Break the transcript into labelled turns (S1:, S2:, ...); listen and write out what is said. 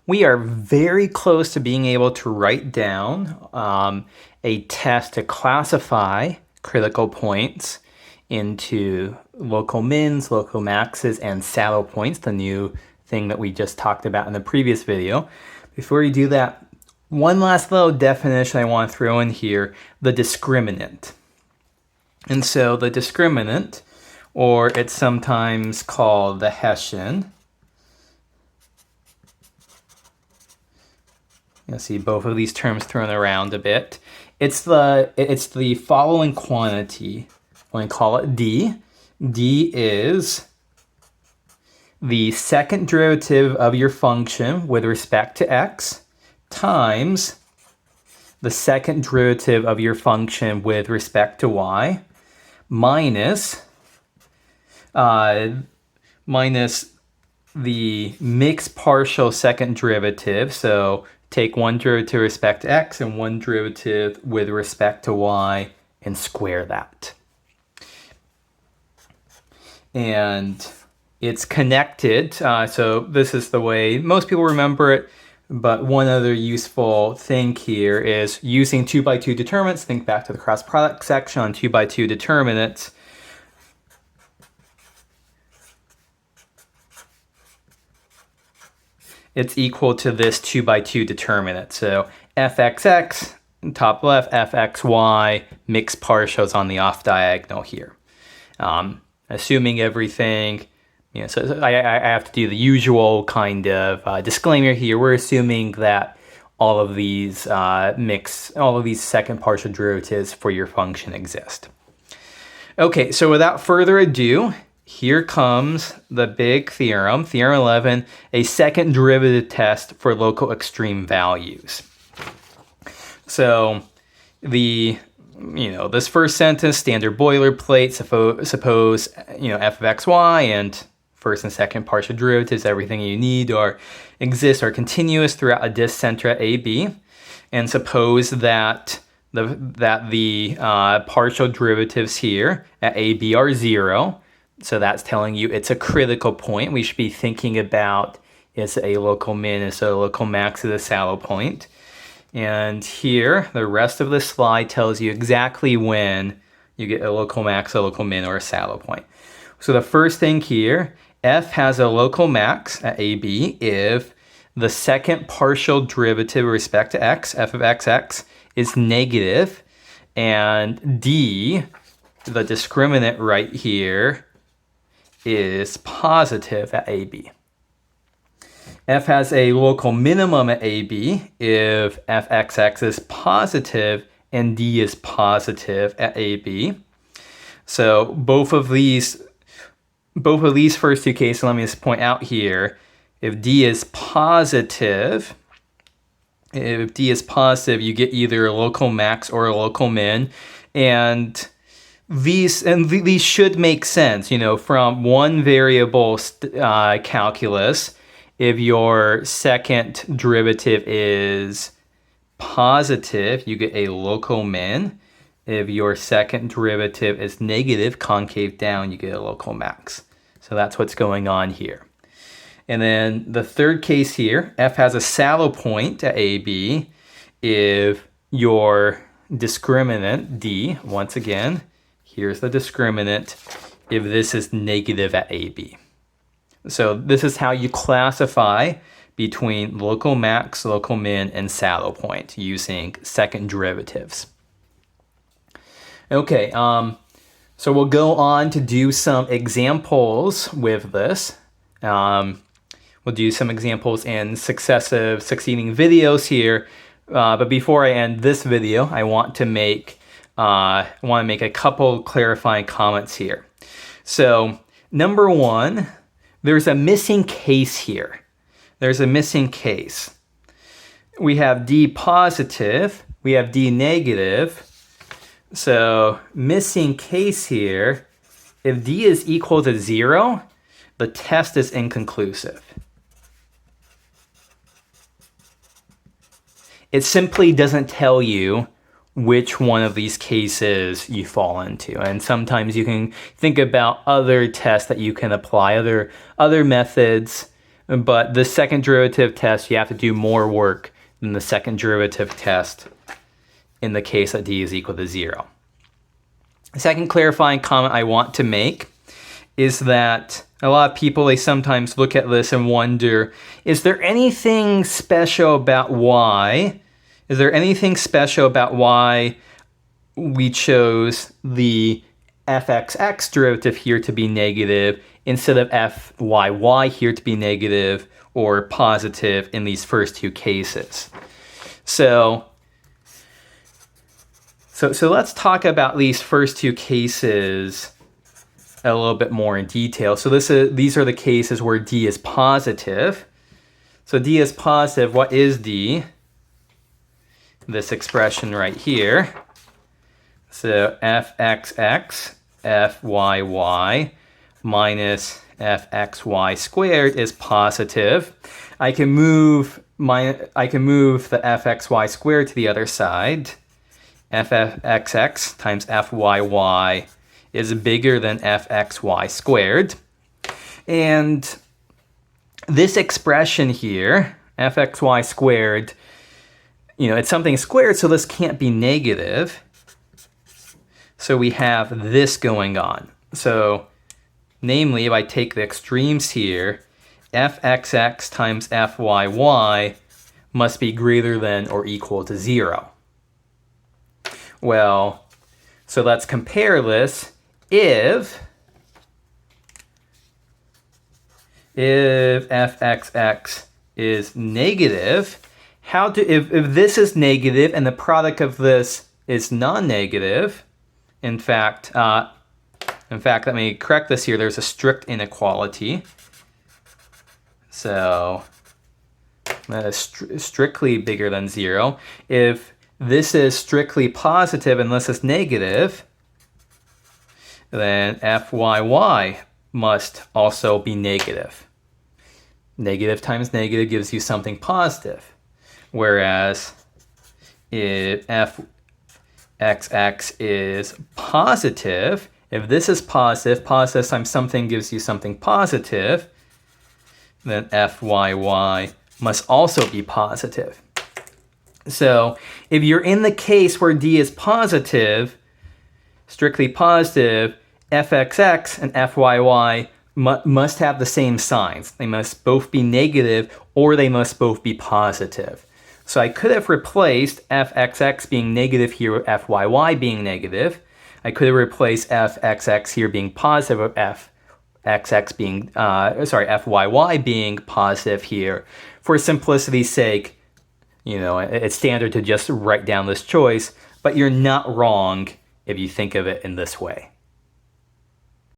S1: we are very close to being able to write down a test to classify critical points into local mins, local maxes, and saddle points, the new thing that we just talked about in the previous video. Before we do that, one last little definition I want to throw in here, the discriminant. And so the discriminant, or it's sometimes called the Hessian. You'll see both of these terms thrown around a bit. It's the following quantity. I'm going to call it D. D is the second derivative of your function with respect to x times the second derivative of your function with respect to y minus the mixed partial second derivative. So take one derivative with respect to x and one derivative with respect to y and square that. And it's connected. So this is the way most people remember it. But one other useful thing here is using 2x2 determinants. Think back to the cross product section on 2x2 determinants. It's equal to this 2x2 determinant. So fxx, top left, fxy, mixed partials on the off diagonal here. Assuming everything, so I have to do the usual kind of disclaimer here. We're assuming that all of these second partial derivatives for your function exist. Okay, so without further ado, here comes the big theorem, Theorem 11, a second derivative test for local extreme values. So this first sentence, standard boilerplate, suppose f of xy and first and second partial derivatives, everything you need exist are continuous throughout a disk center at AB, and suppose that the partial derivatives here at AB are 0. So that's telling you it's a critical point. We should be thinking about is it a local min, is it a local max, is it a saddle point. And here, the rest of the slide tells you exactly when you get a local max, a local min, or a saddle point. So the first thing here, f has a local max at AB if the second partial derivative with respect to x, f of xx, is negative, and d, the discriminant right here, is positive at AB. F has a local minimum at AB if fxx is positive and d is positive at AB. So both of these first two cases, let me just point out here, if d is positive, you get either a local max or a local min, and these should make sense, from one variable calculus. If your second derivative is positive, you get a local min. If your second derivative is negative, concave down, you get a local max. So that's what's going on here. And then the third case here, f has a saddle point at AB if your discriminant, d, once again, here's the discriminant, if this is negative at AB. So this is how you classify between local max, local min, and saddle point using second derivatives. Okay, so we'll go on to do some examples with this. We'll do some examples in succeeding videos here. But before I end this video, I want to make a couple clarifying comments here. So number one, there's a missing case here. There's a missing case. We have d positive, we have d negative. So missing case here, if d is equal to 0, the test is inconclusive. It simply doesn't tell you which one of these cases you fall into. And sometimes you can think about other tests that you can apply, other methods but the second derivative test, you have to do more work than the second derivative test in the case that d is equal to 0. The second clarifying comment I want to make is that a lot of people, they sometimes look at this and wonder, is there anything special about y? Is there anything special about why we chose the fxx derivative here to be negative instead of fyy here to be negative or positive in these first two cases? So let's talk about these first two cases a little bit more in detail. So these are the cases where d is positive. So d is positive. What is d? This expression right here. So fxx fyy minus fxy squared is positive. I can move the fxy squared to the other side. fxx times fyy is bigger than fxy squared. And this expression here, fxy squared, it's something squared, so this can't be negative. So we have this going on. So namely, if I take the extremes here, fxx times fyy must be greater than or equal to 0. Well, so let's compare this. If fxx is negative, if this is negative and the product of this is non-negative, in fact, let me correct this here. There's a strict inequality. So that is strictly bigger than 0. If this is strictly positive and this is negative, then fyy must also be negative. Negative times negative gives you something positive. Whereas if fxx is positive, if this is positive, positive times something gives you something positive, then fyy must also be positive. So if you're in the case where d is positive, strictly positive, fxx and fyy must have the same signs. They must both be negative or they must both be positive. So I could have replaced fxx being negative here with fyy being negative. I could have replaced fxx here being positive with fyy being positive here. For simplicity's sake, it's standard to just write down this choice, but you're not wrong if you think of it in this way.